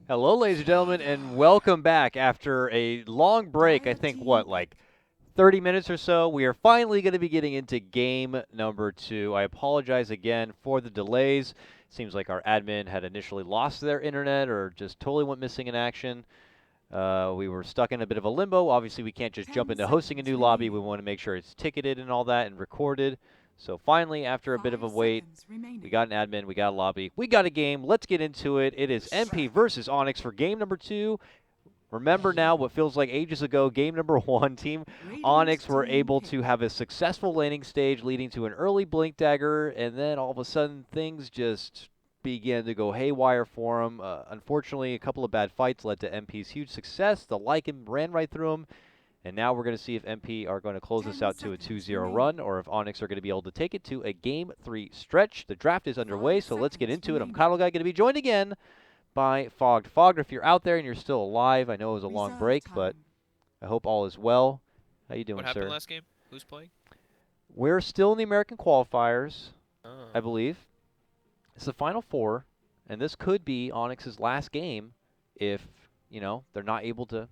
Hello, ladies and gentlemen, and welcome back after a long break. I think, what, like 30 minutes or so? We are finally going to be getting into game number 2. I apologize again for the delays. Seems like our admin had initially lost their internet or just totally went missing in action. We were stuck in a bit of a limbo. Obviously, we can't just jump 10 into hosting a seconds new lobby. We remaining. want to make sure it's ticketed and all that and recorded. So finally, after a bit of a 5 wait, seconds we remaining. got an admin, we got a lobby, we got a game. Let's get into it. It is MP versus Onyx for game number 2. Remember now what feels like ages ago, game number 1, Team Radiant Onyx were team able pick. to have a successful landing stage leading to an early Blink Dagger, and then all of a sudden things just began to go haywire for them. Unfortunately, a couple of bad fights led to MP's huge success. The Lycan ran right through them, and now we're going to see if MP are going to close this 10 out to a seconds 2-0 run, remaining. or if Onyx are going to be able to take it to a Game 3 stretch. The draft is 5 underway, so let's get seconds into it. I'm remaining. Kyle Guy, going to be joined again by Fogged. Fogged, if you're out there and you're still alive, I know it was a long Reserve break, but time. I hope all is well. How you What doing, happened sir? last game? Who's playing? We're still in the American qualifiers, I Oh. believe. It's the Final Four, and this could be Onyx's last game if, they're not able to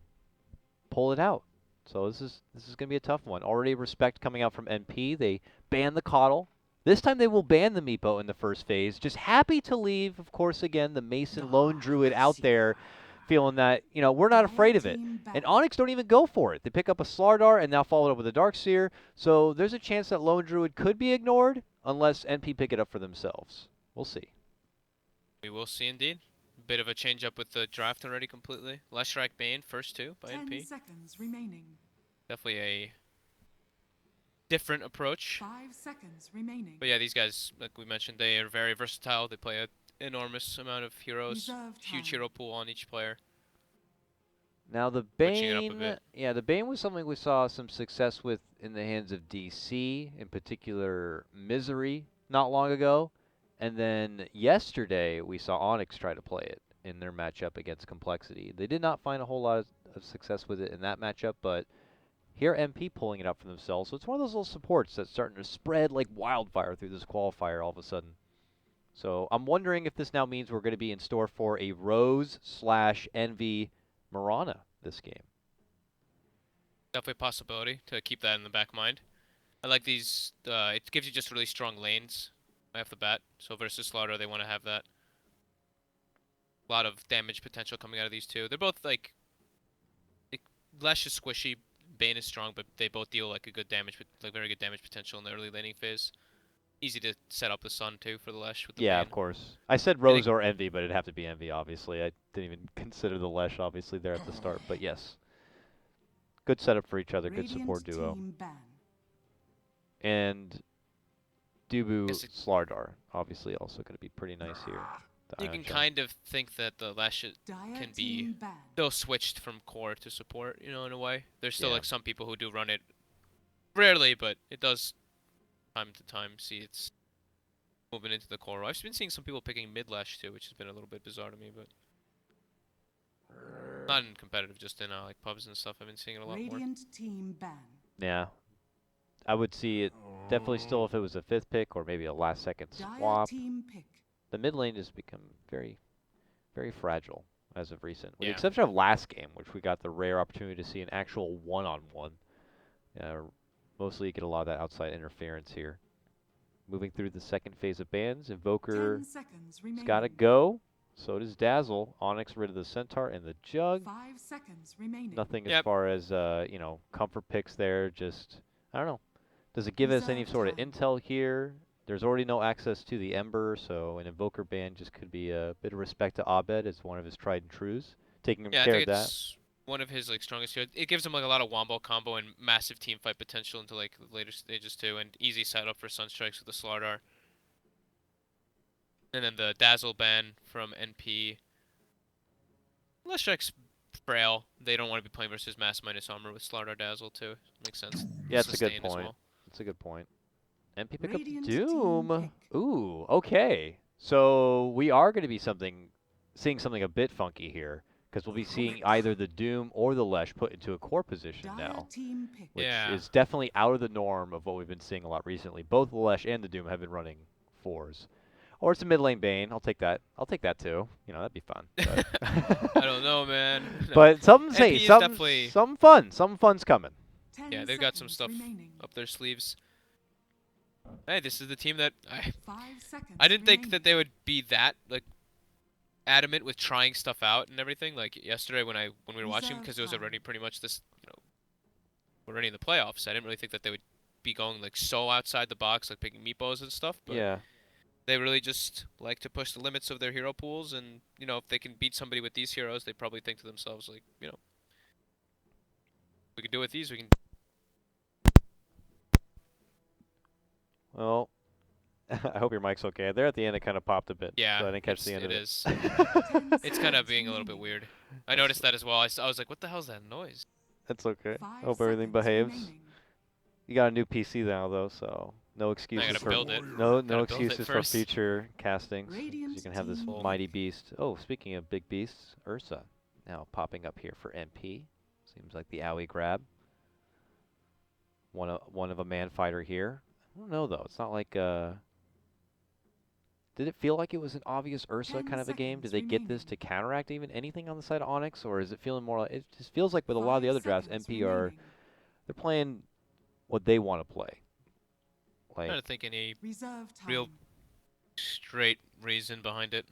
pull it out. So this is going to be a tough one. Already respect coming out from NP. They banned the Coddle. This time they will ban the Meepo in the first phase. Just happy to leave, of course, again, the Mason Lone Druid out there feeling that, we're not Dire afraid of it. team And ban. Onyx don't even go for it. They pick up a Slardar and now follow it up with a Darkseer. So there's a chance that Lone Druid could be ignored unless NP pick it up for themselves. We'll see. We will see indeed. Bit of a change up with the draft already completely. Leshrac Bane, first two by 10 NP. seconds remaining. Definitely a different approach. 5 seconds remaining. But yeah, these guys, like we mentioned, they are very versatile. They play an enormous amount of heroes. Reserve Huge time. hero pool on each player. Now the Switching it up a Bane, bit. yeah, the Bane was something we saw some success with in the hands of DC, in particular Misery, not long ago. And then yesterday we saw Onyx try to play it in their matchup against Complexity. They did not find a whole lot of success with it in that matchup, but here MP pulling it up for themselves. So it's one of those little supports that's starting to spread like wildfire through this qualifier all of a sudden. So I'm wondering if this now means we're going to be in store for a Rose slash Envy Mirana this game. Definitely a possibility to keep that in the back mind. I like these. It gives you just really strong lanes right off the bat. So versus Slaughter, they want to have that. A lot of damage potential coming out of these two. They're both like Lesh is squishy, Bane is strong, but they both deal like a good damage, like very good damage potential in the early laning phase. Easy to set up the Sun too for the Lesh with the Yeah, of Bane. course. I said I think Rose or Envy, but it'd have to be Envy, obviously. I didn't even consider the Lesh, obviously, there at the start. But yes, good setup for each other, good support Radiant duo. team ban. And Dubu guess Slardar, obviously, also going to be pretty nice here. The you Iron can Shell. kind of think that the Lesh Dire can be team ban. still switched from core to support, in a way. There's still Yeah. like some people who do run it rarely, but it does time to time see it's moving into the core. I've been seeing some people picking mid Lesh too, which has been a little bit bizarre to me, but not in competitive, just in like pubs and stuff. I've been seeing it a lot more. Radiant team ban. Yeah. I would see it definitely still if it was a 5th pick or maybe a last second Dire swap. team pick. The mid lane has become very, very fragile as of recent. With the Yeah. exception of last game, which we got the rare opportunity to see an actual one-on-one. Mostly you get a lot of that outside interference here. Moving through the second phase of bans, 10 Invoker's seconds got to remaining. go. So does Dazzle. Onyx rid of the Centaur and the Jug. 5 seconds remaining. Nothing as Yep. far as, comfort picks there. Just, I don't know. Does it give us any Reserve sort of time. intel here? There's already no access to the Ember, so an Invoker ban just could be a bit of respect to Abed as one of his tried and trues. Taking Yeah, I care think of that. it's one of his like strongest heroes. It gives him like a lot of wombo combo and massive team fight potential into like the later stages too, and easy setup for Sunstrikes with the Slardar. And then the Dazzle ban from NP. Leshrek's frail. They don't want to be playing versus Mass minus armor with Slardar Dazzle too. Makes sense. Yeah, that's a good Sustain as point. well. That's a good point. MP pick up Radiant team Doom. pick. Ooh, okay. So we are going to be seeing something a bit funky here, because we'll be seeing either the Doom or the Lesh put into a core position Dire now, team pick. which Yeah. is definitely out of the norm of what we've been seeing a lot recently. Both the Lesh and the Doom have been running 4s. Or it's a mid lane Bane. I'll take that. I'll take that too. You know, that'd be fun. I don't know, man. No. But some say NP is definitely. some fun. Some fun's coming. 10 Yeah, they've got some seconds stuff remaining. up their sleeves. Hey, this is the team that 5 seconds I didn't think remaining. that they would be that like adamant with trying stuff out and everything. Like yesterday when we were watching, because it was already pretty much this, already in the playoffs. I didn't really think that they would be going like so outside the box, like picking meepos and stuff. But Yeah. they really just like to push the limits of their hero pools, and if they can beat somebody with these heroes, they probably think to themselves like, we can do it with these. We can. Well, I hope your mic's okay. There at the end, it kind of popped a bit. Yeah, So I didn't catch the end it of it. is. 10 It's kind of seconds being a little bit remaining. weird. I noticed that as well. I was like, what the hell's that noise? That's okay. 5 Hope everything seconds behaves. remaining. You got a new PC now, though, so no I excuses gotta for build it. no Gotta build it excuses for first. future castings. 'Cause Radiant you can have this team mighty lead. beast. Oh, speaking of big beasts, Ursa now popping up here for MP. Seems like the owie grab. One of a man fighter here. I don't know though. It's not like Did it feel like it was an obvious Ursa 10 kind of a game? Did seconds they get this remaining. to counteract even anything on the side of Onyx, or is it feeling more like it just feels like with a lot of the 5 other drafts, seconds MP are remaining. they're playing what they want to play. I'm Like trying to think any Reserve time. real straight reason behind it.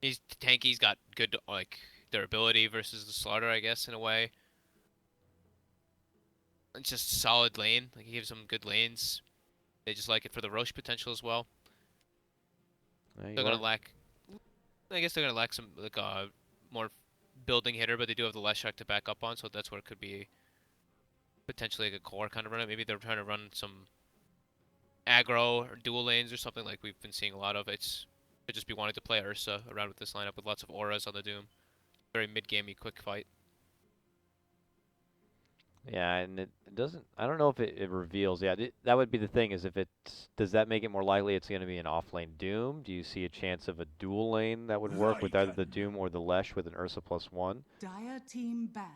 He's tanky. He's got good like durability versus the Slaughter, I guess, in a way. It's just solid lane. Like he gives them good lanes. They just like it for the Roche potential as well. you They're are- gonna lack. I guess they're gonna lack some like more building hitter, but they do have the Leshak to back up on, so that's where it could be potentially like a core kind of run it. Maybe they're trying to run some aggro or dual lanes or something like we've been seeing a lot of. It's could just be wanting to play Ursa around with this lineup with lots of auras on the Doom. Very mid-gamey, quick fight. Yeah, and it doesn't. I don't know if it reveals. Yeah, that would be the thing. Is if it's does that make it more likely it's going to be an off-lane Doom? Do you see a chance of a dual lane that would work with either the Doom or the Lesh with an Ursa +1? Dire team banned.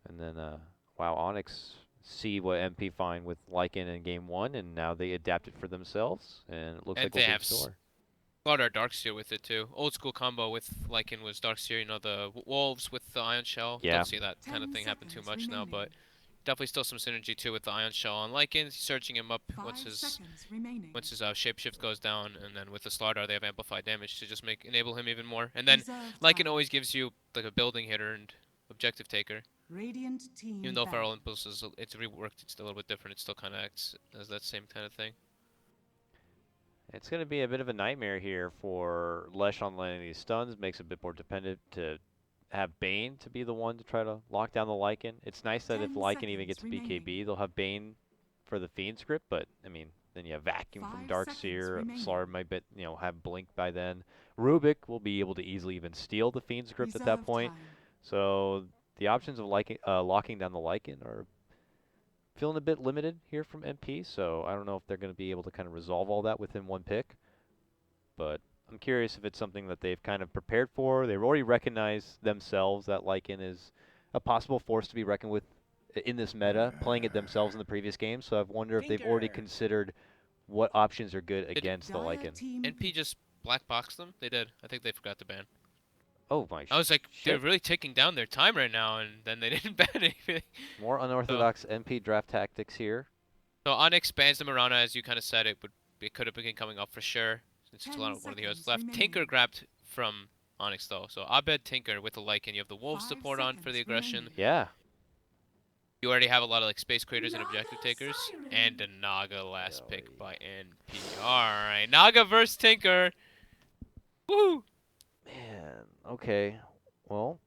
And And then, wow, Onyx see what MP find with Lycan in game 1, and now they adapt it for themselves, and it looks And like they we'll be in have store. Slaughter Darkseer with it too. Old school combo with Lycan was Darkseer, the wolves with the Ion Shell. Yeah. Don't see that kind of thing happen too much now, but definitely still some synergy too with the Ion Shell on Lycan, surging him up once his shapeshift goes down, and then with the Slaughter they have amplified damage to just enable him even more. And then Lycan always gives you like a building hitter and objective taker. Radiant team Even though banned. Feral Impulse it's reworked, it's a little bit different. It still kind of acts as that same kind of thing. It's going to be a bit of a nightmare here for Lesh on landing these stuns. Makes it a bit more dependent to have Bane to be the one to try to lock down the Lycan. It's nice that if 10 Lycan even gets seconds BKB, they'll have Bane for the Fiend script, but, I mean, then you have Vacuum from 5 seconds Darkseer. remaining. Slar might have Blink by then. Rubik will be able to easily even steal the Fiend script at that point. So the options of locking down the Lycan are feeling a bit limited here from MP, so I don't know if they're going to be able to kind of resolve all that within one pick. But I'm curious if it's something that they've kind of prepared for. They've already recognized themselves that Lycan is a possible force to be reckoned with in this meta, playing it themselves in the previous game. So I wonder if they've already considered what options are good against the Lycan. NP just black boxed them? They did. I think they forgot to ban. Oh my I was like, they're shit. really taking down their time right now, and then they didn't ban anything. More unorthodox NP draft tactics here. So Onyx bans the Mirana, as you kind of said. It could have been coming up for sure, since it's 10 one of the heroes seconds left. remaining. Tinker grabbed from Onyx though, so Abed Tinker with the Lycan. You have the Wolves 5 support on for the seconds aggression. remaining. Yeah. You already have a lot of like space creators and objective takers, and a Naga last pick by NP. All right, Naga versus Tinker. Woo! Man, okay. Well,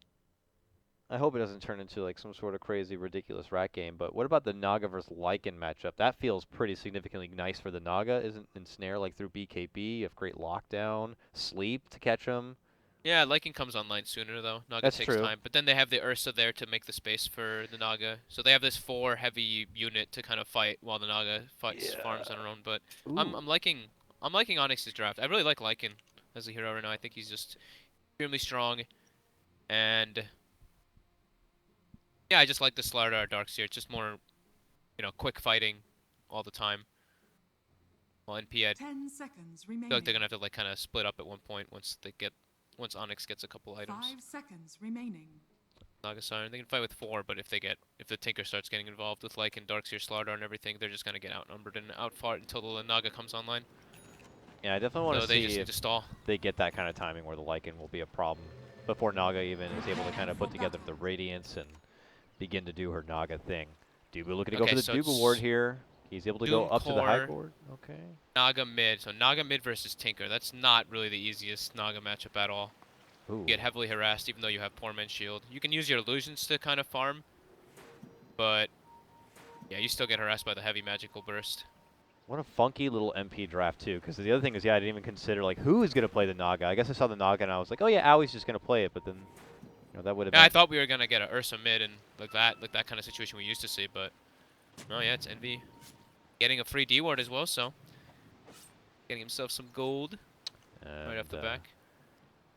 I hope it doesn't turn into like some sort of crazy, ridiculous rat game, but what about the Naga versus Lycan matchup? That feels pretty significantly nice for the Naga. Isn't ensnare like through BKB, you have great lockdown, sleep to catch them. Yeah, Lycan comes online sooner though. Naga That's takes true. time, but then they have the Ursa there to make the space for the Naga. So they have this 4 heavy unit to kind of fight while the Naga farms on her own. But I'm liking Onyx's draft. I really like Lycan as a hero right now. I think he's just extremely strong, and yeah, I just like the Slardar Darkseer. It's just more, quick fighting all the time. Well, NP, I 10 seconds feel remaining. like they're gonna have to like kind of split up at one point once Onyx gets a couple items. 5 seconds remaining. Naga Siren, they can fight with 4, but if the Tinker starts getting involved with Lycan, Darkseer, Slardar, and everything, they're just gonna get outnumbered and outfought until the Naga comes online. Yeah, I definitely want So to they just see need if to stall. they get that kind of timing where the Lycan will be a problem before Naga even is able to kind of put together the Radiance and begin to do her Naga thing. Dubu looking to go Okay, for the so Dubu ward it's here. He's able to go Doom up to the high Core, board. Okay. Naga mid. So Naga mid versus Tinker. That's not really the easiest Naga matchup at all. Ooh. You get heavily harassed even though you have Poor Man's Shield. You can use your illusions to kind of farm, but yeah, you still get harassed by the heavy magical burst. What a funky little MP draft too, because the other thing is, yeah, I didn't even consider like who is going to play the Naga. I guess I saw the Naga and I was like, oh yeah, Aui's just going to play it, but then, you know, that would have Yeah, I been. thought we were gonna get a Ursa mid and like that kind of situation we used to see, but no, yeah, it's Envy getting a free D ward as well, so getting himself some gold right off the back.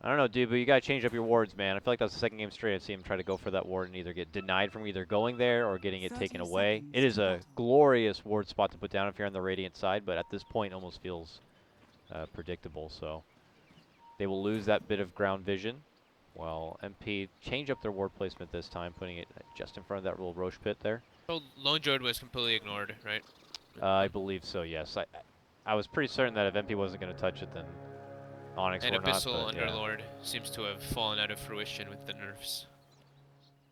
I don't know, dude, but you got to change up your wards, man. I feel like that's the second game straight I see him try to go for that ward and either get denied from either going there or getting it taken away. It is a glorious ward spot to put down if you're on the Radiant side, but at this point it almost feels predictable. So they will lose that bit of ground vision. Well, MP change up their ward placement this time, putting it just in front of that little Roche pit there. So Lone Druid was completely ignored, right? I believe so, yes. I was pretty certain that if MP wasn't going to touch it, then Onyx And or not. Abyssal But, yeah. Underlord seems to have fallen out of fruition with the nerfs.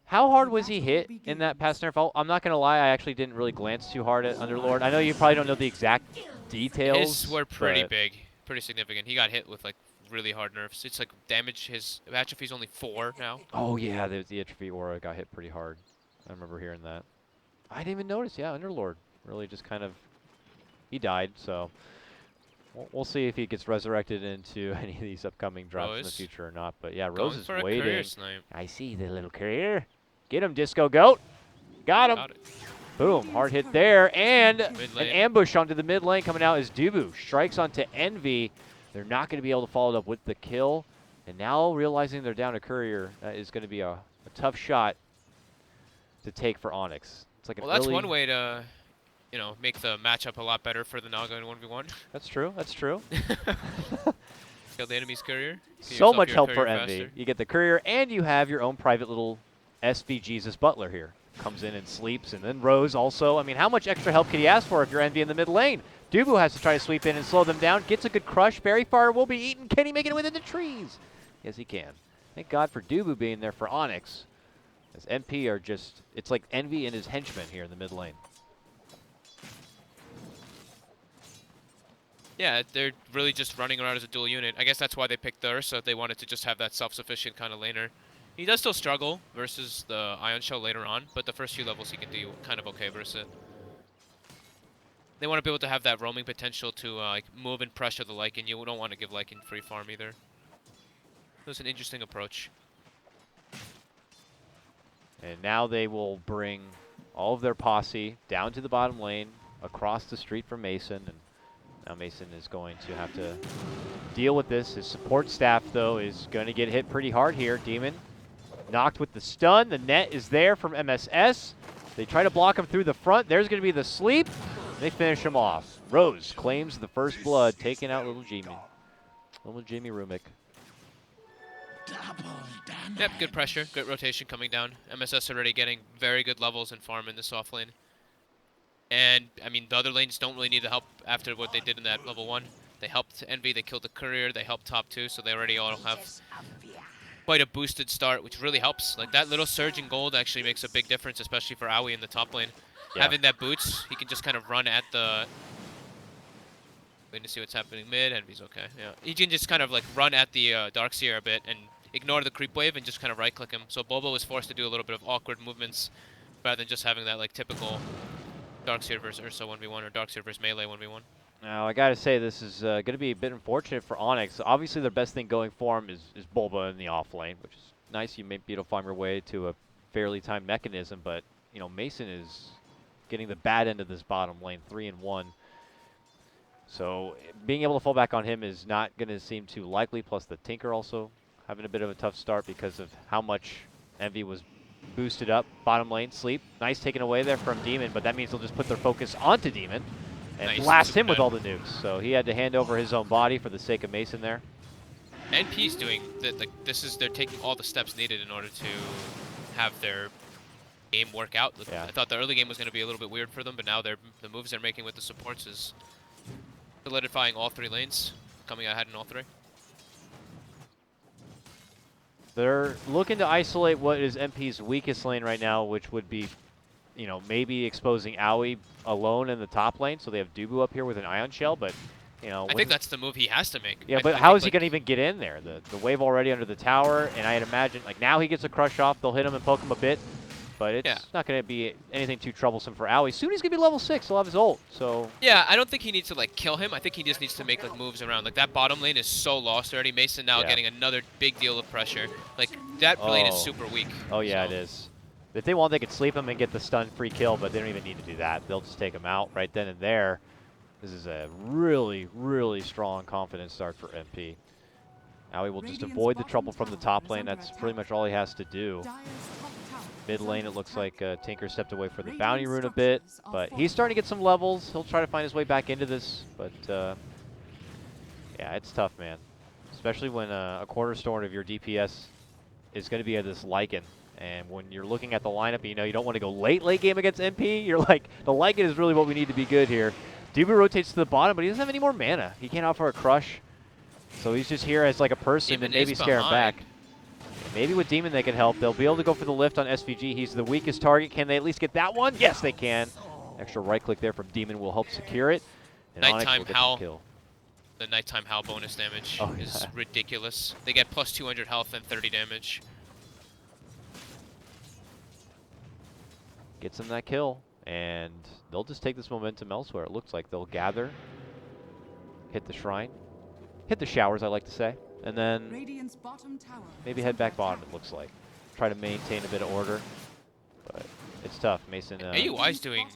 How hard was he hit in that past nerf? I'm not going to lie, I actually didn't really glance too hard at Underlord. I know you probably don't know the exact details. His were pretty big, pretty significant. He got hit with like really hard nerfs. It's like damage, his atrophy's only 4 now. Oh yeah, the atrophy aura got hit pretty hard. I remember hearing that. I didn't even notice, yeah, Underlord really just kind of, he died, so we'll see if he gets resurrected into any of these upcoming drops in the future or not. But yeah, Rose is waiting. I see the little courier. Get him, Disco Goat. Got him. Boom, hard hit there, and an ambush onto the mid lane coming out as Dubu strikes onto Envy. They're not going to be able to follow it up with the kill, and now realizing they're down a courier, that is going to be a tough shot to take for Onyx. It's like that's one way to, you know, make the matchup a lot better for the Naga in 1v1. That's true. That's true. Kill the enemy's courier. So much help for Envy. You get the courier, and you have your own private little SV Jesus Butler here. Comes in and sleeps, and then Rose also. I mean, how much extra help could he ask for if you're Envy in the mid lane? Dubu has to try to sweep in and slow them down. Gets a good crush. Berry Fire will be eaten. Can he make it within the trees? Yes, he can. Thank God for Dubu being there for Onyx. As MP are just, it's like Envy and his henchmen here in the mid lane. Yeah, they're really just running around as a dual unit. I guess that's why they picked the Ursa. They wanted to just have that self-sufficient kind of laner. He does still struggle versus the Ion Shell later on, but the first few levels he can do kind of okay versus it. They want to be able to have that roaming potential to like move and pressure the Lycan. You don't want to give Lycan free farm either. That's an interesting approach. And now they will bring all of their posse down to the bottom lane, across the street from Mason, and now Mason is going to have to deal with this. His support staff, though, is going to get hit pretty hard here. Demon knocked with the stun. The net is there from MSS. They try to block him through the front. There's going to be the sleep. They finish him off. Rose claims the first blood, taking out little Jimmy. Little Jimmy Rumick. Yep, good pressure, good rotation coming down. MSS already getting very good levels in farm in the soft lane. And, I mean, the other lanes don't really need the help after what they did in that level 1. They helped Envy, they killed the courier, they helped top 2, so they already all have quite a boosted start, which really helps. Like, that little surge in gold actually makes a big difference, especially for Aoi in the top lane. Yeah. Having that boots, he can just kind of run at the... Waiting to see what's happening mid. Envy's okay, yeah. He can just kind of, like, run at the Darkseer a bit and ignore the creep wave and just kind of right-click him. So Bobo was forced to do a little bit of awkward movements rather than just having that, like, typical Darkseer versus Ursa 1v1 or Darkseer versus Melee 1v1. Now, I got to say, this is going to be a bit unfortunate for Onyx. Obviously, their best thing going for him is Bulba in the off lane, which is nice. You may be able to find your way to a fairly timed mechanism, but, you know, Mason is getting the bad end of this bottom lane, 3-1. So being able to fall back on him is not going to seem too likely, plus the Tinker also having a bit of a tough start because of how much Envy was boosted up. Bottom lane, sleep. Nice taken away there from Demon, but that means they'll just put their focus onto Demon. and Nice, blast super him with dead. all the nukes. So he had to hand over his own body for the sake of Mason there. NP's doing like they're taking all the steps needed in order to have their game work out. Yeah. I thought the early game was going to be a little bit weird for them, but now the moves they're making with the supports is solidifying all 3 lanes, coming ahead in all 3. They're looking to isolate what is MP's weakest lane right now, which would be, you know, maybe exposing Aoi alone in the top lane. So they have Dubu up here with an Ion Shell, but, you know. I think that's the move he has to make. Yeah, I but think, how is he like, going to even get in there? The wave already under the tower, and I'd imagine, like, now he gets a crush off. They'll hit him and poke him a bit, but it's not going to be anything too troublesome for Aoi. Soon he's going to be level 6. He'll have his ult, so. Yeah, I don't think he needs to like kill him. I think he just needs to make like moves around. Like that bottom lane is so lost already. Mason now getting another big deal of pressure. Like that lane is super weak. Oh yeah, so. it is. If they want, they could sleep him and get the stun free kill, but they don't even need to do that. They'll just take him out right then and there. This is a really, really strong confidence start for MP. Aoi will just avoid the trouble from the top lane. That's pretty much all he has to do. Mid lane, it looks like Tinker stepped away for the bounty rune a bit, but he's starting to get some levels. He'll try to find his way back into this, but yeah, it's tough, man. Especially when a cornerstone of your DPS is going to be this Lycan. And when you're looking at the lineup, you know you don't want to go late game against MP. You're like, the Lycan is really what we need to be good here. Dubu rotates to the bottom, but he doesn't have any more mana. He can't offer a crush. So he's just here as like a person Demon and maybe is scare him behind. back. Maybe with Demon they can help. They'll be able to go for the lift on SVG. He's the weakest target. Can they at least get that one? Yes, they can. Extra right click there from Demon will help secure it. And Onyx Nighttime will get Howl. the kill. The nighttime Howl bonus damage is yeah. ridiculous. They get plus 200 health and 30 damage. Gets them that kill. And they'll just take this momentum elsewhere. It looks like they'll gather, hit the shrine, hit the showers, I like to say, and then maybe head back bottom, it looks like. Try to maintain a bit of order, but it's tough. Mason. AUI's doing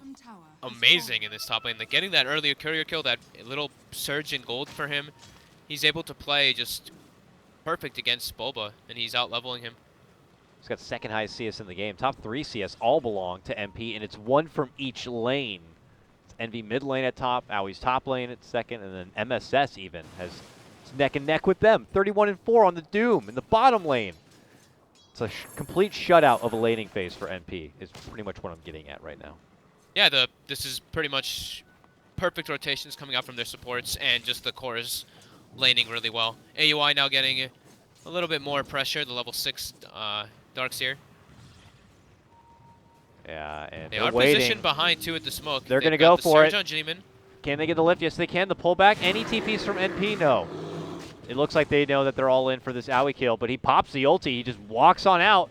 amazing in this top lane. Like getting that earlier courier kill, that little surge in gold for him, he's able to play just perfect against Bulba, and he's out leveling him. He's got second highest CS in the game. Top 3 CS all belong to MP, and it's one from each lane. It's Envy mid lane at top, Aoi's top lane at second, and then MSS even has it's neck and neck with them. 31-4 on the Doom in the bottom lane. It's a complete shutout of a laning phase for MP is pretty much what I'm getting at right now. Yeah, this is pretty much perfect rotations coming out from their supports, and just the core is laning really well. AUI now getting a little bit more pressure, the level 6 Darkseer. Yeah, and They they're are waiting. positioned behind too at the smoke. They're They've gonna got go the for surge it. on Demon. Can they get the lift? Yes, they can. The pullback. Any TPs from NP? No. It looks like they know that they're all in for this Aoi kill, but he pops the ulti. He just walks on out.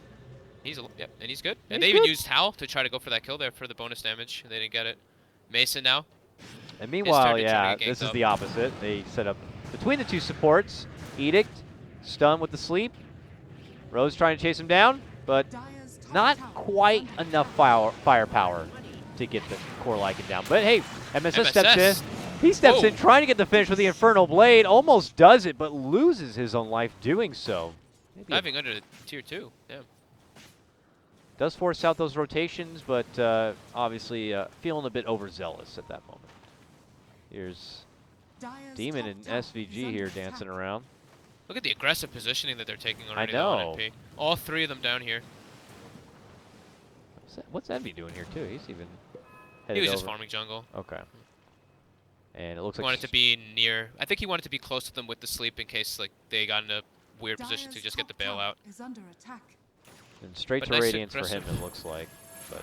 Yep, and he's good. And He's they even good. used Howl to try to go for that kill there for the bonus damage, and they didn't get it. Mason now. And meanwhile, to try yeah, to get this ganked is up. the opposite. They set up between the two supports. Edict, stun with the sleep. Rose trying to chase him down, but not quite enough firepower to get the core Lycan down. But hey, MSS steps in. He steps in trying to get the finish with the Infernal Blade. Almost does it, but loses his own life doing so. Maybe Diving under the tier 2. Yeah. does force out those rotations, but obviously feeling a bit overzealous at that moment. Here's Demon and SVG here dancing around. Look at the aggressive positioning that they're taking already. know. On NP. All 3 of them down here. What's Envy doing here too? He's even He headed was just over. farming jungle. Okay. And it looks He like wanted to be near. I think he wanted to be close to them with the sleep in case like they got in a weird position to just get the bailout. and straight but to nice Radiance for him, aggressive. it looks like. But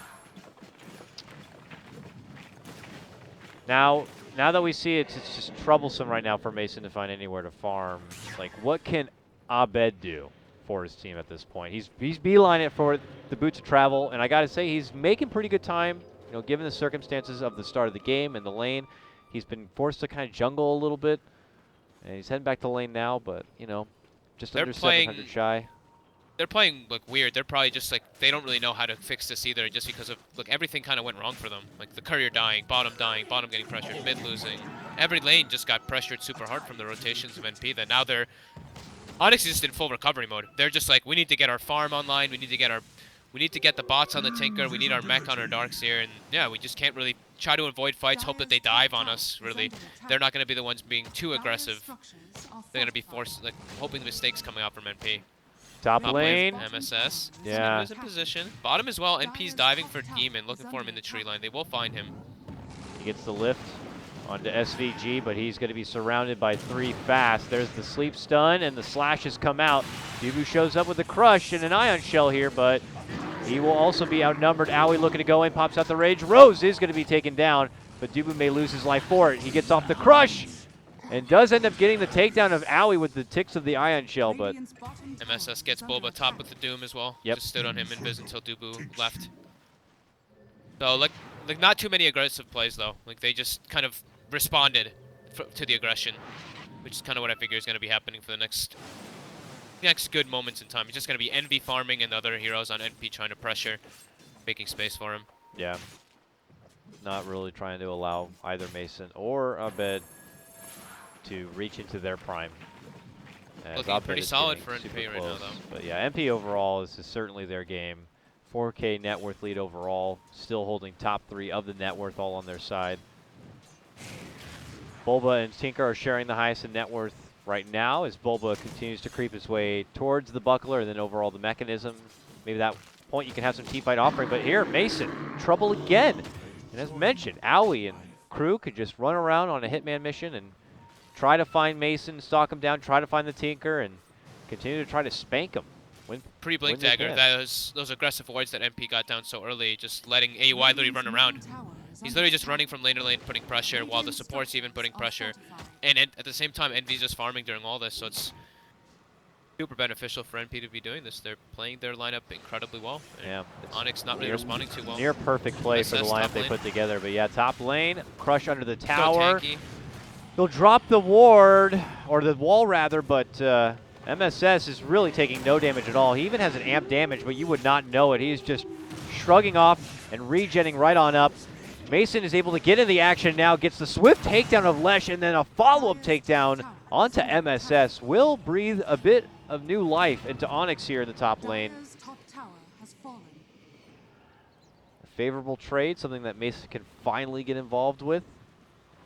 now that we see it, it's just troublesome right now for Mason to find anywhere to farm. Like, what can Abed do for his team at this point? He's beelining it for the boots of travel, and I gotta say he's making pretty good time. You know, given the circumstances of the start of the game and the lane, he's been forced to kind of jungle a little bit, and he's heading back to lane now. But you know, just They're under playing- 700 shy. They're playing like weird. They're probably just like they don't really know how to fix this either, just because of look everything kind of went wrong for them. Like the courier dying, bottom getting pressured, mid losing. Every lane just got pressured super hard from the rotations of NP. That now they're Onyx is just in full recovery mode. They're just like we need to get our farm online. We need to get the bots on the Tinker. We need our mech on our Darkseer, and yeah, we just can't really try to avoid fights, hope that they dive on us, really. They're not going to be the ones being too aggressive. They're going to be forced, like, hoping mistakes coming out from NP. Top Top lane. MSS. Yeah. Is in position. Bottom as well. NP's diving for Demon, looking for him in the tree line. They will find him. He gets the lift onto SVG, but he's going to be surrounded by 3 fast. There's the sleep stun, and the slashes come out. Dubu shows up with a crush and an ion shell here, but he will also be outnumbered. Aoi looking to go in, pops out the rage. Rose is going to be taken down, but Dubu may lose his life for it. He gets off the crush and does end up getting the takedown of Aoi with the ticks of the ion shell, but MSS gets Bulba top with the Doom as well. Yep. Just stood on him invis until Dubu left. So, like not too many aggressive plays, though. Like, they just kind of responded to the aggression, which is kind of what I figure is going to be happening for the next good moments in time. It's just going to be Envy farming and the other heroes on NP trying to pressure, making space for him. yeah, not really trying to allow either Mason or Abed to reach into their prime. As Looking Abed pretty is solid getting for super NP right now, close. though. But yeah, NP overall, this is certainly their game. 4K net worth lead overall, still holding top 3 of the net worth all on their side. Bulba and Tinker are sharing the highest in net worth right now as Bulba continues to creep his way towards the buckler and then overall the mechanism. Maybe that point you can have some team fight offering, but here, Mason, trouble again. And as mentioned, Aoi and crew could just run around on a Hitman mission and try to find Mason, stalk him down, try to find the Tinker, and continue to try to spank him. Pre-Blink when they Dagger, can. those aggressive wards that MP got down so early, just letting AUI literally run around. He's literally just running from lane to lane, putting pressure, while the support's even putting pressure. And at the same time, Envy's just farming during all this, so it's super beneficial for NP to be doing this. They're playing their lineup incredibly well. Yeah. Onyx not really responding too well. Near perfect play for the SS lineup top they lane. put together. But yeah, top lane, crush under the Go tower. tanky. He'll drop the ward, or the wall rather, but MSS is really taking no damage at all. He even has an amp damage, but you would not know it. He is just shrugging off and regenning right on up. Mason is able to get in the action now, gets the swift takedown of Lesh, and then a follow-up takedown onto MSS. Will breathe a bit of new life into Onyx here in the top lane. A favorable trade, something that Mason can finally get involved with.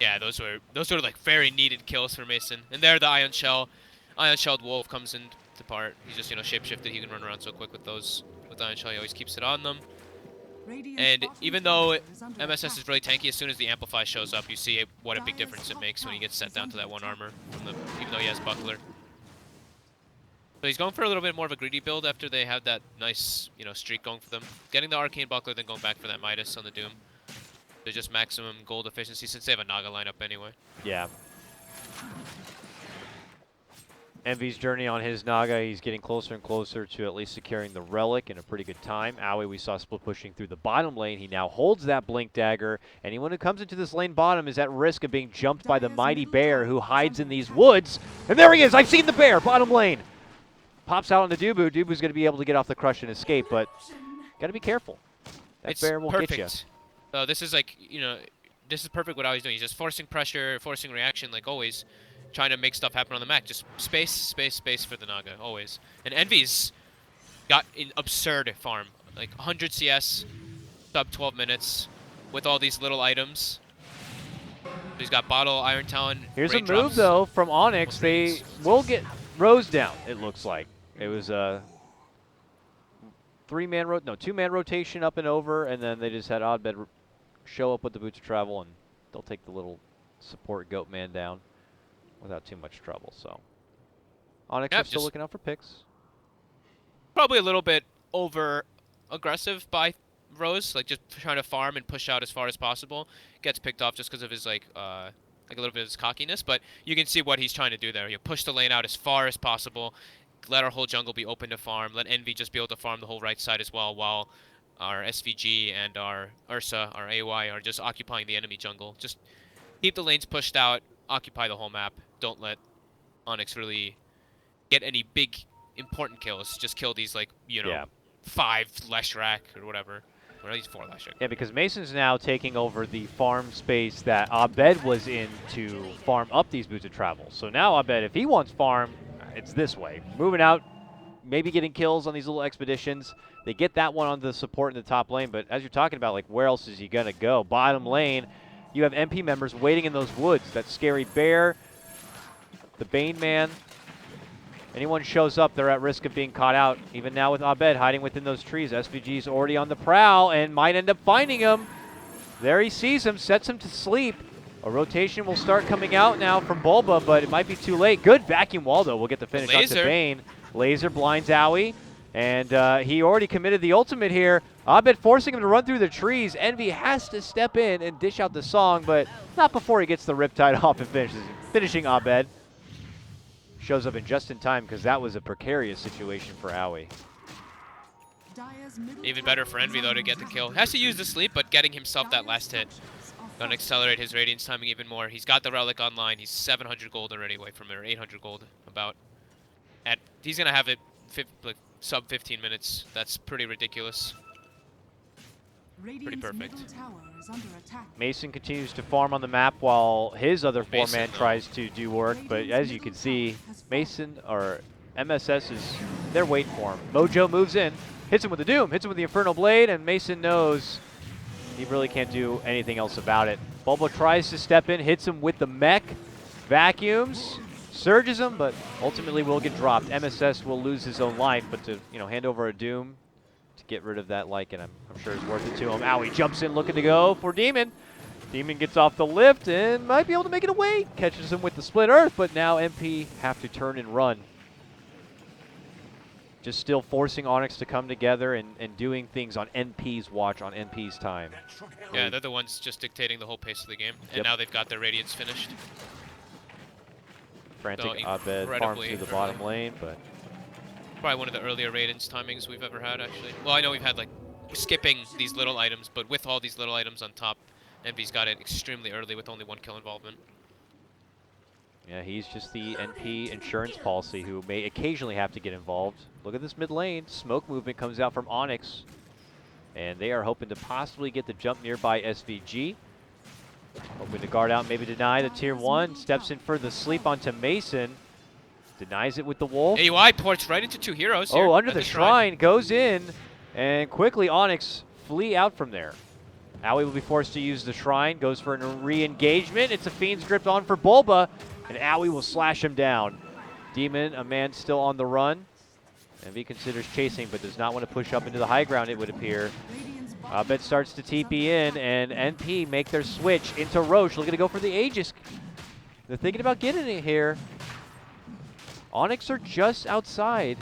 Yeah, those were like very needed kills for Mason. And there, the Ion Shell. Ion Shelled Wolf comes into part. He's just, shapeshifted. He can run around so quick with those. With Ion Shell, he always keeps it on them. And even though MSS is really tanky, as soon as the Amplify shows up, you see what a big difference it makes when he gets set down to that 1 armor, even though he has Buckler. So he's going for a little bit more of a greedy build after they have that nice, streak going for them. Getting the Arcane Buckler, then going back for that Midas on the Doom. They're just maximum gold efficiency since they have a Naga lineup anyway. Yeah. Envy's journey on his Naga, he's getting closer and closer to at least securing the Relic in a pretty good time. Aoi, we saw split pushing through the bottom lane. He now holds that Blink Dagger. Anyone who comes into this lane bottom is at risk of being jumped by the mighty bear who hides in these woods. And there he is! I've seen the bear! Bottom lane! Pops out onto Dubu. Dubu's going to be able to get off the crush and escape, but got to be careful. That bear will perfect. get you. So this is like, this is perfect what Aoi's doing. He's just forcing pressure, forcing reaction like always. Trying to make stuff happen on the map. Just space, space, space for the Naga, always. And Envy's got an absurd farm. Like 100 CS, sub 12 minutes, with all these little items. He's got Bottle, Iron Talon, Here's a Raindrops. move, though, from Onyx. They will get Rose down, it looks like. It was a two-man rotation up and over, and then they just had Oddbed show up with the Boots of Travel, and they'll take the little support goat man down without too much trouble. So Onyx is still looking out for picks. Probably a little bit over aggressive by Rose, like just trying to farm and push out as far as possible. Gets picked off just because of his like a little bit of his cockiness, but you can see what he's trying to do there. You push the lane out as far as possible, let our whole jungle be open to farm, let Envy just be able to farm the whole right side as well, while our SVG and our Ursa, our AOI, are just occupying the enemy jungle. Just keep the lanes pushed out, occupy the whole map. Don't let Onyx really get any big important kills. Just kill these 5 Leshrac or whatever. Or at least 4 Leshrac. Yeah, because Mason's now taking over the farm space that Abed was in to farm up these Boots of Travel. So now Abed, if he wants farm, it's this way. Moving out, maybe getting kills on these little expeditions. They get that one on the support in the top lane, but as you're talking about, like, where else is he going to go? Bottom lane, you have MP members waiting in those woods. That scary bear, the Bane man. Anyone shows up, they're at risk of being caught out. Even now with Abed hiding within those trees. SVG's already on the prowl and might end up finding him. There he sees him, sets him to sleep. A rotation will start coming out now from Bulba, but it might be too late. Good vacuum wall, though. We'll get the finish onto Bane. Laser blinds Owie, and he already committed the ultimate here. Abed forcing him to run through the trees. Envy has to step in and dish out the song, but not before he gets the Riptide off and finishing Abed. Shows up in just in time because that was a precarious situation for Owie. Even better for Envy, though, to get the kill. Has to use the sleep, but getting himself that last hit. Gonna accelerate his Radiance timing even more. He's got the Relic online. He's 700 gold already away from it, or 800 gold about. He's gonna have it like sub 15 minutes. That's pretty ridiculous. Pretty perfect. Mason continues to farm on the map while his other four-man tries to do work, but as you can see, Mason, or MSS, they're waiting for him. Mojo moves in, hits him with the Doom, hits him with the Infernal Blade, and Mason knows he really can't do anything else about it. Bulba tries to step in, hits him with the mech, vacuums, surges him, but ultimately will get dropped. MSS will lose his own life, but to hand over a Doom to get rid of that Lycan, I'm sure is worth it to him. Owie jumps in looking to go for Demon. Demon gets off the lift and might be able to make it away. Catches him with the Split Earth, but now MP have to turn and run. Just still forcing Onyx to come together and doing things on NP's watch, on NP's time. Yeah, they're the ones just dictating the whole pace of the game. And now they've got their Radiance finished. Frantic Abed farms through the bottom lane, but probably one of the earlier Radiance timings we've ever had, actually. Well, I know we've had, like, skipping these little items, but with all these little items on top, NP's got it extremely early with only 1 kill involvement. Yeah, he's just the NP insurance policy who may occasionally have to get involved. Look at this mid lane. Smoke movement comes out from Onyx, and they are hoping to possibly get the jump nearby SVG. Hoping to guard out, maybe deny the tier 1. Steps in for the sleep onto Mason. Denies it with the Wolf. AUI ports right into 2 heroes here. Oh, under the shrine. Goes in, and quickly Onyx flee out from there. Owie will be forced to use the shrine. Goes for a re-engagement. It's a Fiend's Grip on for Bulba, and Owie will slash him down. Demon, a man still on the run. Envy considers chasing, but does not want to push up into the high ground, it would appear. Abed starts to TP in, and NP make their switch into Roche. Looking to go for the Aegis. They're thinking about getting it here. Onyx are just outside,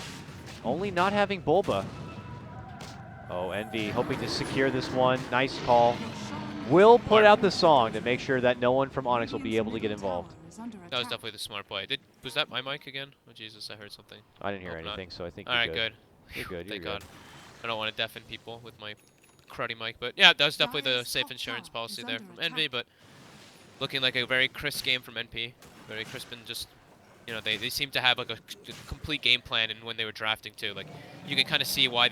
only not having Bulba. Oh, Envy hoping to secure this one. Nice call. Will put out the song to make sure that no one from Onyx will be able to get involved. That was definitely the smart play. Was that my mic again? Oh, Jesus, I heard something. I didn't hear anything, so I think you're good. You're good. Thank God. I don't want to deafen people with my cruddy mic, but yeah, that was definitely the safe insurance policy there from Envy, but looking like a very crisp game from NP. Very crisp, and just, they seem to have like a complete game plan, and when they were drafting too, like, you can kind of see why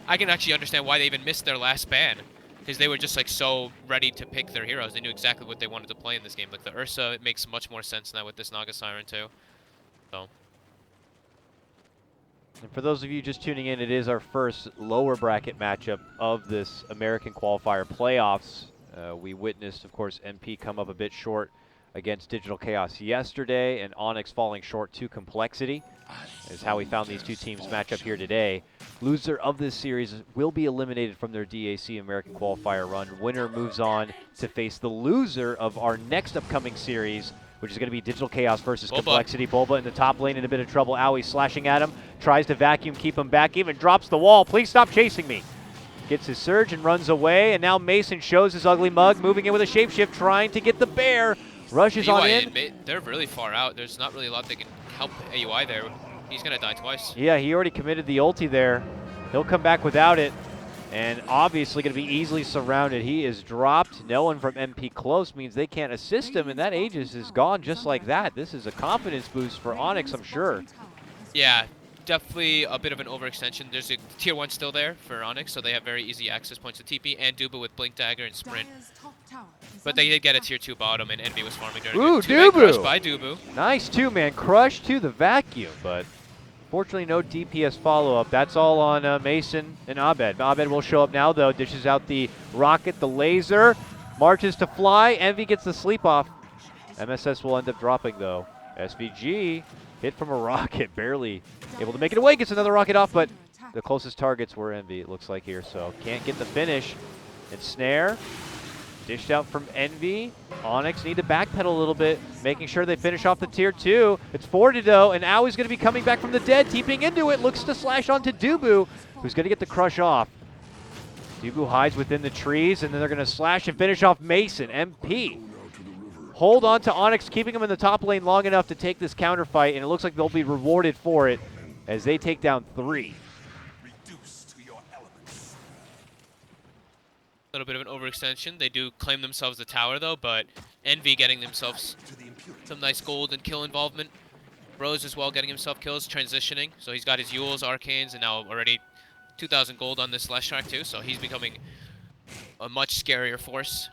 I can actually understand why they even missed their last ban, because they were just like so ready to pick their heroes. They knew exactly what they wanted to play in this game. Like the Ursa, it makes much more sense now with this Naga Siren too. So. And for those of you just tuning in, it is our first lower bracket matchup of this American Qualifier playoffs. We witnessed, of course, MP come up a bit short against Digital Chaos yesterday, and Onyx falling short to Complexity is how we found these two teams match up here today. Loser of this series will be eliminated from their DAC American Qualifier run. Winner moves on to face the loser of our next upcoming series, which is going to be Digital Chaos versus Complexity. Bulba in the top lane in a bit of trouble. Owie slashing at him, tries to vacuum, keep him back, even drops the wall. Please stop chasing me. Gets his surge and runs away, and now Mason shows his ugly mug, moving in with a shapeshift, trying to get the bear. Rushes on in. They're really far out. There's not really a lot that can help AUI there. He's going to die twice. Yeah, he already committed the ulti there. He'll come back without it, and obviously going to be easily surrounded. He is dropped. No one from MP close means they can't assist him, and that Aegis is gone just like that. This is a confidence boost for Onyx, I'm sure. Yeah, definitely a bit of an overextension. There's a tier 1 still there for Onyx, so they have very easy access points to TP, and Dubu with Blink Dagger and Sprint. But they did get a tier 2 bottom, and Envy was farming during Ooh, it. Two-man crush Dubu! by Dubu. Nice two-man crush to the vacuum, but Unfortunately, no DPS follow-up. That's all on Mason and Abed. Abed will show up now, though. Dishes out the rocket, the laser. Marches to fly. Envy gets the sleep off. MSS will end up dropping, though. SVG hit from a rocket, barely able to make it away. Gets another rocket off, but the closest targets were Envy, it looks like here. So can't get the finish. And Snare dished out from Envy. Onyx need to backpedal a little bit, making sure they finish off the tier 2. It's forwarded though, and Aui's going to be coming back from the dead, teeping into it. Looks to slash onto Dubu, who's going to get the crush off. Dubu hides within the trees, and then they're going to slash and finish off Mason. MP hold on to Onyx, keeping him in the top lane long enough to take this counter fight, and it looks like they'll be rewarded for it as they take down 3. A little bit of an overextension. They do claim themselves the tower though, but Envy getting themselves some nice gold and kill involvement. Rose as well getting himself kills, transitioning. So he's got his Yules, Arcanes, and now already 2,000 gold on this Leshrac too. So he's becoming a much scarier force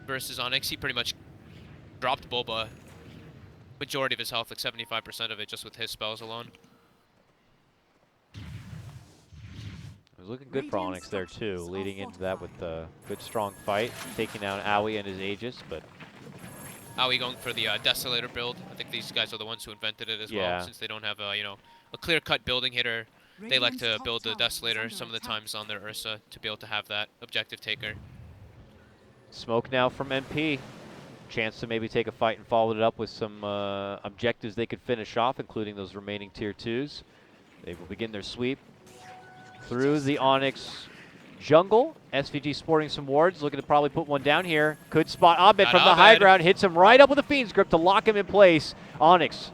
versus Onyx. He pretty much dropped Boba majority of his health, like 75% of it, just with his spells alone. It was looking good for Onyx there too, leading into that with a good strong fight, taking down Aui and his Aegis, but Aui going for the Desolator build. I think these guys are the ones who invented it as well, since they don't have a, a clear-cut building hitter. They like to build the Desolator some of the times on their Ursa to be able to have that objective taker. Smoke now from MP. Chance to maybe take a fight and follow it up with some objectives they could finish off, including those remaining tier 2s. They will begin their sweep through the Onyx jungle. SVG sporting some wards, looking to probably put one down here. Could spot Abed from the high ground, hits him right up with a Fiend's Grip to lock him in place. Onyx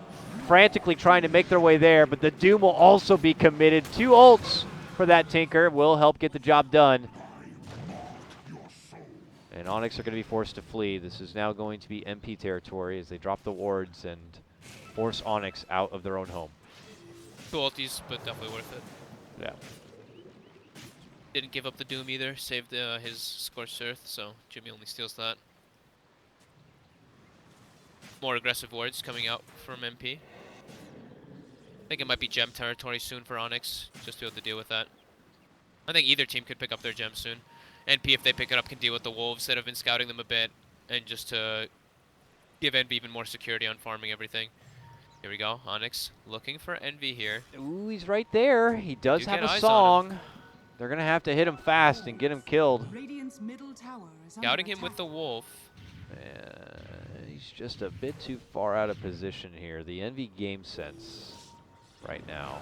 frantically trying to make their way there, but the Doom will also be committed. 2 ults for that Tinker will help get the job done. And Onyx are going to be forced to flee. This is now going to be MP territory as they drop the wards and force Onyx out of their own home. 2 ultis, but definitely worth it. Yeah. Didn't give up the Doom either, saved his Scorched Earth, so Jimmy only steals that. More aggressive wards coming out from MP. I think it might be gem territory soon for Onyx, just to be able to deal with that. I think either team could pick up their gem soon. NP, if they pick it up, can deal with the wolves that have been scouting them a bit, and just to give Envy even more security on farming everything. Here we go, Onyx looking for Envy here. Ooh, he's right there. He does have a song. They're going to have to hit him fast and get him killed. Scouting him with the wolf. He's just a bit too far out of position here. The Envy game sense right now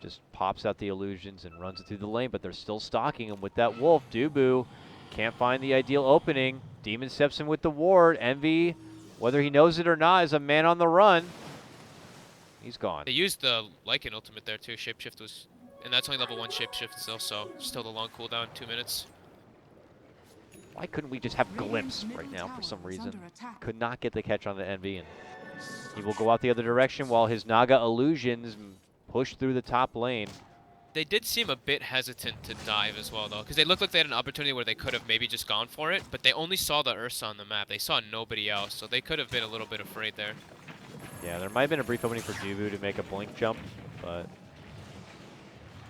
just pops out the illusions and runs it through the lane, but they're still stalking him with that wolf. Dubu can't find the ideal opening. Demon steps in with the ward. Envy, whether he knows it or not, is a man on the run. He's gone. They used the Lycan ultimate there too. Shapeshift was, and that's only level 1 shapeshift still, so still the long cooldown, 2 minutes. Why couldn't we just have Glimpse right now for some reason? Could not get the catch on the Envy, and he will go out the other direction while his Naga illusions push through the top lane. They did seem a bit hesitant to dive as well, though, because they looked like they had an opportunity where they could have maybe just gone for it, but they only saw the Ursa on the map. They saw nobody else, so they could have been a little bit afraid there. Yeah, there might have been a brief opening for Dubu to make a blink jump, but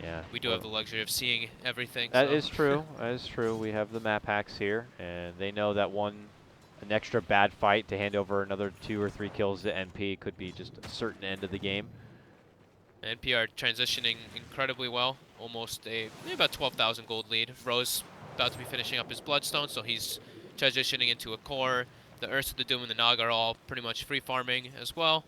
yeah. We do have the luxury of seeing everything. That is true. That is true. We have the map hacks here, and they know that an extra bad fight to hand over another 2 or 3 kills to NP could be just a certain end of the game. NP are transitioning incredibly well. Almost maybe about 12,000 gold lead. Rose about to be finishing up his Bloodstone, so he's transitioning into a core. The Ursa, the Doom, and the Naga are all pretty much free farming as well.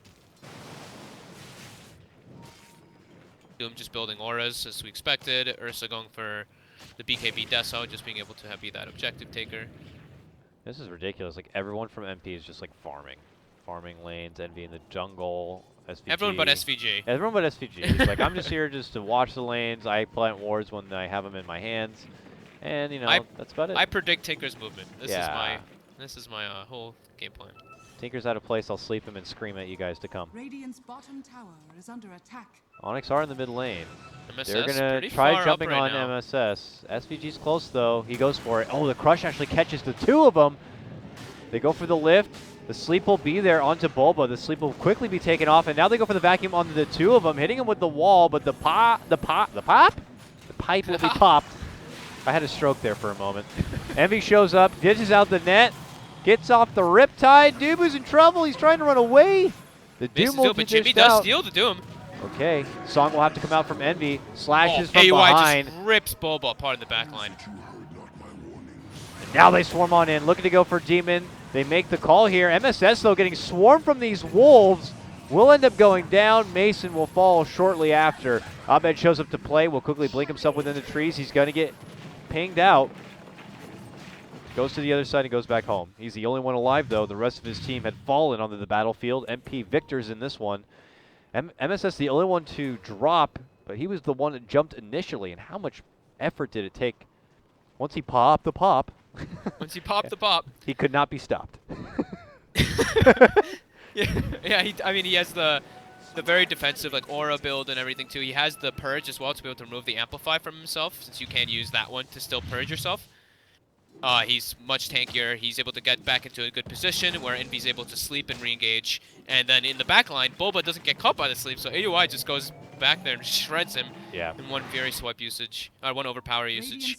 Doom just building auras as we expected. Ursa going for the BKB Deso, just being able to be that objective taker. This is ridiculous. Like, everyone from MP is just like farming. Farming lanes, Envy in the jungle, SVG. Everyone but SVG. Everyone but SVG. He's like, I'm just here just to watch the lanes. I plant wards when I have them in my hands. And, that's about it. I predict Tinker's movement. This is my whole game plan. Tinker's out of place. I'll sleep him and scream at you guys to come. Radiant's bottom tower is under attack. Onyx are in the mid lane. MSS They're going to try jumping on MSS. SVG's close, though. He goes for it. Oh, the Crush actually catches the 2 of them. They go for the lift. The sleep will be there onto Bulba. The sleep will quickly be taken off, and now they go for the vacuum onto the two of them, hitting him with the wall, but the pipe will be popped. I had a stroke there for a moment. Envy shows up, dishes out the net, gets off the riptide. Dubu's in trouble. He's trying to run away. The Doom will but be Jimmy dished does out. steal the Doom. Okay, Song will have to come out from Envy. Slashes from AUI behind. just rips Bulba apart in the back line. And now they swarm on in, looking to go for Demon. They make the call here. MSS, though, getting swarmed from these wolves, will end up going down. Mason will fall shortly after. Abed shows up to play, will quickly blink himself within the trees. He's going to get pinged out. Goes to the other side and goes back home. He's the only one alive, though. The rest of his team had fallen onto the battlefield. MP victors in this one. MSS the only one to drop, but he was the one that jumped initially. And how much effort did it take once he popped the pop? Once he popped the pop. He could not be stopped. Yeah. I mean, he has the very defensive like aura build and everything too. He has the purge as well to be able to remove the amplify from himself, since you can't use that one to still purge yourself. He's much tankier. He's able to get back into a good position where Envy's able to sleep and re-engage. And then in the back line, Bulba doesn't get caught by the sleep, so AUI just goes back there and shreds him in one Fury swipe usage, one overpower usage.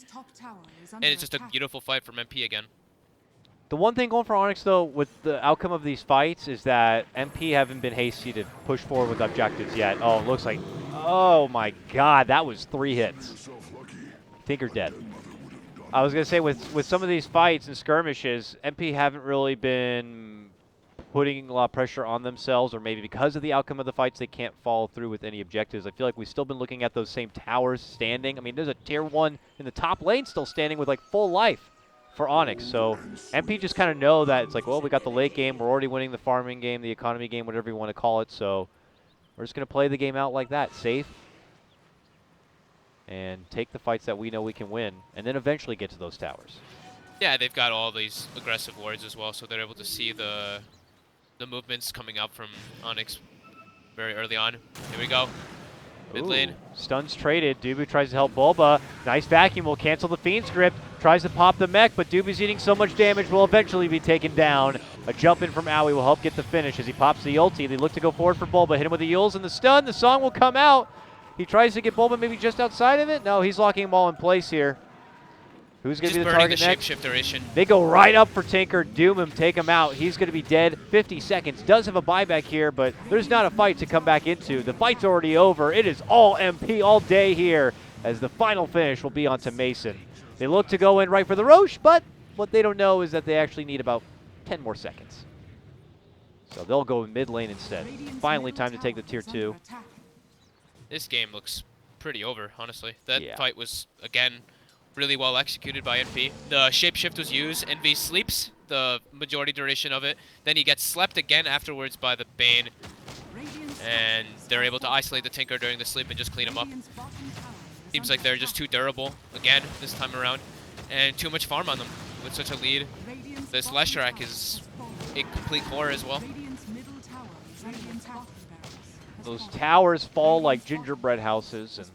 And it's just a beautiful fight from MP again. The one thing going for Onyx, though, with the outcome of these fights is that MP haven't been hasty to push forward with objectives yet. Oh, it looks like, oh my god, that was 3 hits. Tinker dead. I was going to say, with some of these fights and skirmishes, MP haven't really been putting a lot of pressure on themselves, or maybe because of the outcome of the fights, they can't follow through with any objectives. I feel like we've still been looking at those same towers standing. I mean, there's a tier 1 in the top lane still standing with like full life for Onyx. So MP just kind of know that it's like, well, we got the late game. We're already winning the farming game, the economy game, whatever you want to call it. So we're just going to play the game out like that, safe, and take the fights that we know we can win, and then eventually get to those towers. Yeah, they've got all these aggressive wards as well, so they're able to see the movements coming up from Onyx very early on. Here we go. Mid lane. Stuns traded. Dubu tries to help Bulba. Nice vacuum will cancel the Fiend's grip. Tries to pop the mech, but Dubu's eating so much damage will eventually be taken down. A jump in from Aoi will help get the finish as he pops the ulti. They look to go forward for Bulba. Hit him with the Yules and the stun. The song will come out. He tries to get Bulba maybe just outside of it. No, he's locking them all in place here. Who's going to be the target next? Shapeshifteration. They go right up for Tinker, doom him, take him out. He's going to be dead. 50 seconds. Does have a buyback here, but there's not a fight to come back into. The fight's already over. It is all MP all day here, as the final finish will be onto Mason. They look to go in right for the Roche, but what they don't know is that they actually need about 10 more seconds. So they'll go mid lane instead. Finally time to take the tier 2. This game looks pretty over, honestly. That fight was, again, really well executed by NP. The shapeshift was used. Envy sleeps the majority duration of it. Then he gets slept again afterwards by the Bane. And they're able to isolate the Tinker during the sleep and just clean him up. Seems like they're just too durable, again, this time around. And too much farm on them with such a lead. This Leshrac is a complete core as well. Those towers fall like gingerbread houses, and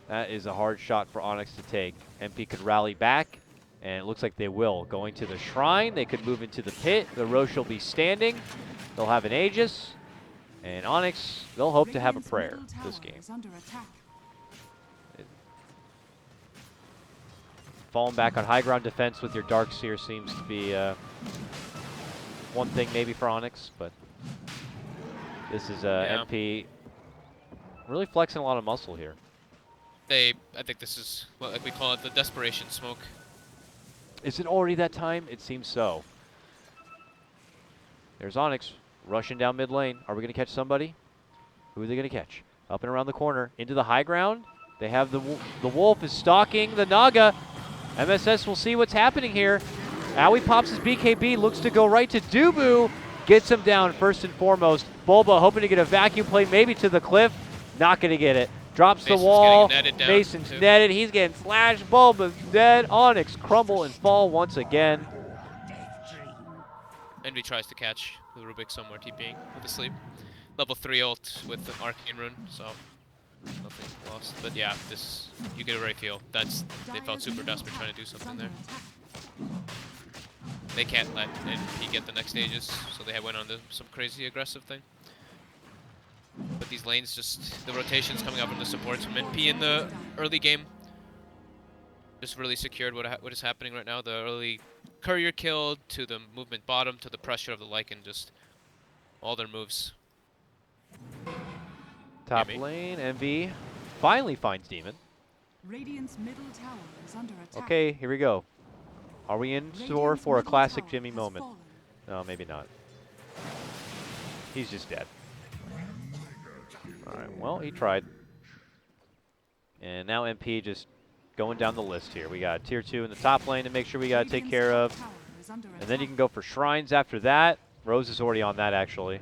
that is a hard shot for Onyx to take. MP could rally back, and it looks like they will. Going to the shrine, they could move into the pit. The Roche will be standing. They'll have an Aegis, and Onyx, they'll hope to have a prayer this game. Falling back on high ground defense with your Darkseer seems to be one thing maybe for Onyx, but this is MP really flexing a lot of muscle here. I think this is what like we call it, the desperation smoke. Is it already that time? It seems so. There's Onyx rushing down mid lane. Are we going to catch somebody? Who are they going to catch? Up and around the corner. Into the high ground. They have the Wolf is stalking the Naga. MSS will see what's happening here. Aoi pops his BKB, looks to go right to Dubu. Gets him down first and foremost. Bulba hoping to get a vacuum play maybe to the cliff. Not going to get it. Drops Mason's the wall. Mason's netted. He's getting slashed. Bulba's dead. Onyx crumble and fall once again. Envy tries to catch the Rubik somewhere TPing with the sleep. Level 3 ult with the Arcane Rune, so nothing lost. But yeah, this you get a right feel. They felt super desperate trying to do something there. They can't let NP get the next stages, so they went on to some crazy aggressive thing. But these lanes, just the rotations coming up in the supports from NP in the early game, just really secured what is happening right now. The early courier kill to the movement bottom to the pressure of the Lycan, just all their moves. Top lane, MV finally finds Demon. Radiant's middle tower is under attack. Okay, here we go. Are we in store Radiant's for a middle classic tower Jimmy has moment? fallen. No, maybe not. He's just dead. Alright, well, he tried. And now MP just going down the list here. We got tier 2 in the top lane to make sure we got to take Radiant's care top of. tower is under And then you attack. can go for shrines after that. Rose is already on that, actually.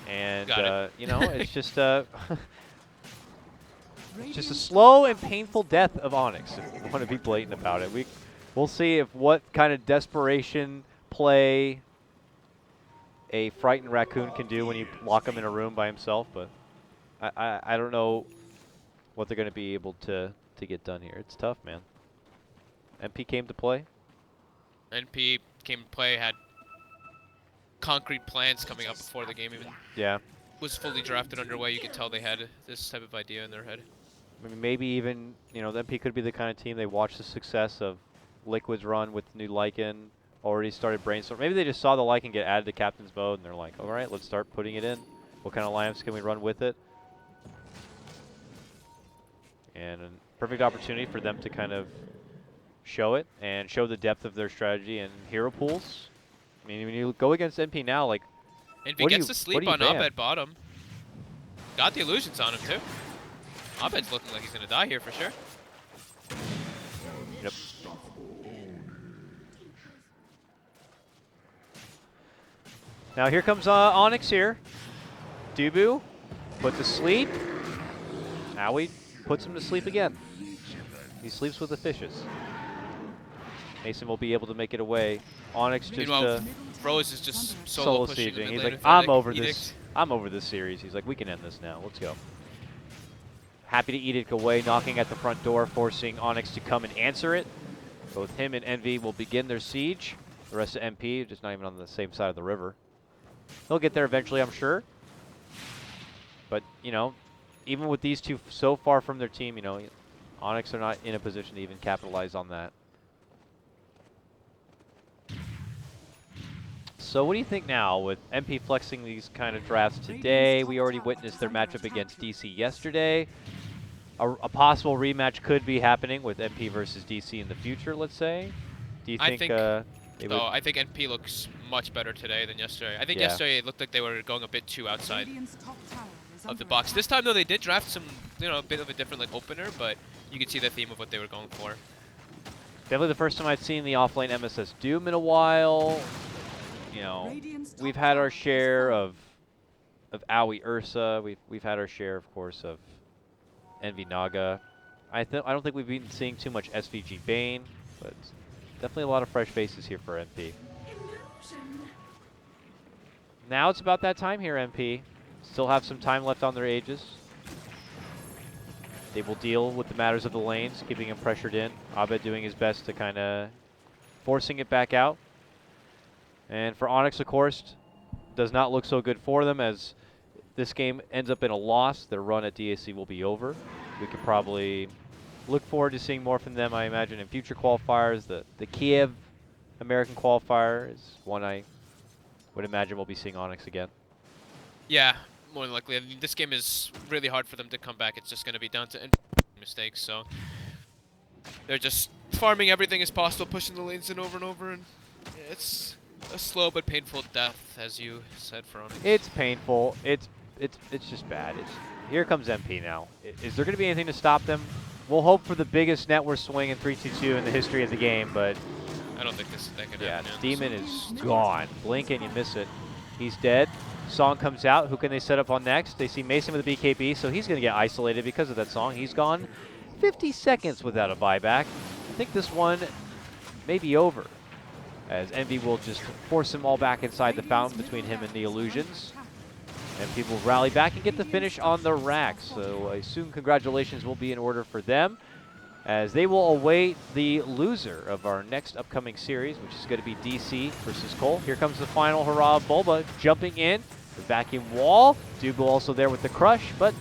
And, Got it. you know, it's just it's just a Radiant's slow top and tower painful has death fallen. of Onyx, if we want to be blatant about it. We'll see if what kind of desperation play a frightened raccoon can do when you lock him in a room by himself, but I don't know what they're going to be able to get done here. It's tough, man. MP came to play. NP came to play, had concrete plans coming up before the game even Yeah. was fully drafted underway. You could tell they had this type of idea in their head. I mean, maybe even, you know, the MP could be the kind of team they watch the success of Liquid's run with new Lycan, already started brainstorming. Maybe they just saw the Lycan get added to Captain's Mode, and they're like, all right, let's start putting it in. What kind of lineups can we run with it? And a perfect opportunity for them to kind of show it and show the depth of their strategy and hero pools. I mean, when you go against NP now, like, NP gets to sleep on ban? Abed bottom. Got the illusions on him too. Abed's looking like he's gonna die here for sure. Yep. Now here comes Onyx here. Dubu put to sleep. Now he puts him to sleep again. He sleeps with the fishes. Mason will be able to make it away. Onyx just Meanwhile, Rose is just solo pushing the sieging. mid He's lane like, of I'm Edict- over Edict. this. I'm over this series. He's like, we can end this now. Let's go. Happy to Edict away, knocking at the front door, forcing Onyx to come and answer it. Both him and Envy will begin their siege. The rest of MP, just not even on the same side of the river. They'll get there eventually, I'm sure. But, you know, even with these two so far from their team, you know, Onyx are not in a position to even capitalize on that. So what do you think now with MP flexing these kind of drafts today? We already witnessed their matchup against DC yesterday. A possible rematch could be happening with MP versus DC in the future, let's say. Do you think they would? I think NP looks much better today than yesterday. I think Yeah. yesterday it looked like they were going a bit too outside Radiant's top tower is of the under box. attack. This time though they did draft some, you know, a bit of a different like opener, but you could see the theme of what they were going for. Definitely the first time I've seen the offlane MSS Doom in a while. You know, Radiant's top we've had tower our has share fallen. of Aoi Ursa. We've had our share, of course, of Envy Naga. I don't think we've been seeing too much SVG Bane, but definitely a lot of fresh faces here for MP. Now it's about that time here, MP. Still have some time left on their ages. They will deal with the matters of the lanes, keeping him pressured in. Abed doing his best to kind of forcing it back out. And for Onyx, of course, does not look so good for them as this game ends up in a loss. Their run at DAC will be over. We could probably look forward to seeing more from them, I imagine, in future qualifiers. The Kiev American qualifier is one I would imagine we'll be seeing Onyx again. Yeah, more than likely. I mean, this game is really hard for them to come back. It's just going to be down to mistakes. So they're just farming everything as possible, pushing the lanes in over and over, and it's a slow but painful death, as you said, for Onyx. It's painful. It's just bad. Here comes MP now. Is there going to be anything to stop them? We'll hope for the biggest net worth swing in 3-2-2 in the history of the game, but I don't think that could yeah, happen. Demon is gone. Blink and you miss it. He's dead. Song comes out. Who can they set up on next? They see Mason with a BKB, so he's going to get isolated because of that song. He's gone 50 seconds without a buyback. I think this one may be over, as Envy will just force them all back inside the fountain between him and the Illusions. And people rally back and get the finish on the rack. So I assume congratulations will be in order for them. as they will await the loser of our next upcoming series, which is going to be DC versus Cole. Here comes the final hurrah of Bulba jumping in. The vacuum wall. Dougal also there with the crush, but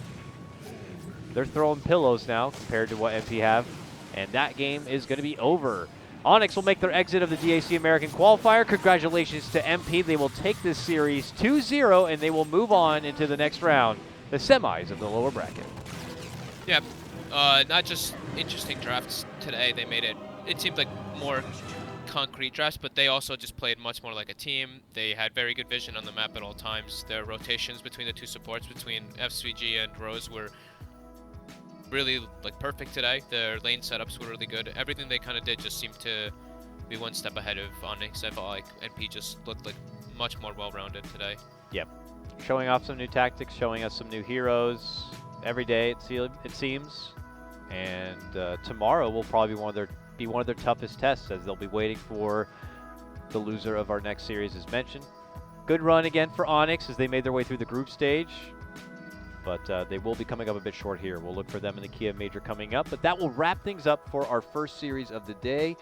they're throwing pillows now compared to what MP have. And that game is going to be over. Onyx will make their exit of the DAC American Qualifier. Congratulations to MP. They will take this series 2-0, and they will move on into the next round, the semis of the lower bracket. Yeah, not just interesting drafts today. They made it, it seemed like more concrete drafts, but they also just played much more like a team. They had very good vision on the map at all times. Their rotations between the two supports, between FSVG and Rose, were really like perfect today. Their lane setups were really good. Everything they kind of did just seemed to be one step ahead of Onyx. I felt like NP just looked like much more well-rounded today. Yep. Showing off some new tactics, showing us some new heroes every day, it seems. And tomorrow will probably be one of their toughest tests, as they'll be waiting for the loser of our next series, as mentioned. Good run again for Onyx as they made their way through the group stage. But they will be coming up a bit short here. We'll look for them in the Kiev Major coming up. But that will wrap things up for our first series of the day.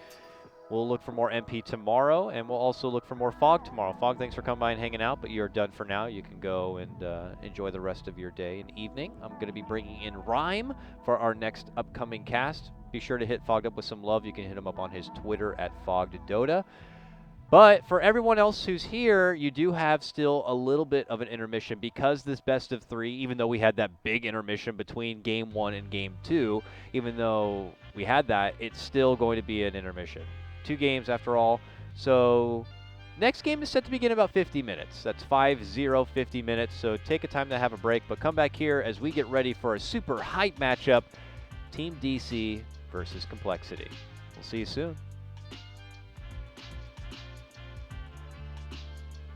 We'll look for more MP tomorrow, and we'll also look for more Fog tomorrow. Fog, thanks for coming by and hanging out, but you're done for now. You can go and enjoy the rest of your day and evening. I'm going to be bringing in Rhyme for our next upcoming cast. Be sure to hit Fogged up with some love. You can hit him up on his Twitter at FoggedDota. But for everyone else who's here, you do have still a little bit of an intermission because this best of 3, even though we had that big intermission between Game 1 and Game 2, even though we had that, it's still going to be an intermission. 2 games after all. So next game is set to begin in about 50 minutes. That's 5-0, 50 minutes. So take a time to have a break, but come back here as we get ready for a super hype matchup. Team DC versus Complexity. We'll see you soon.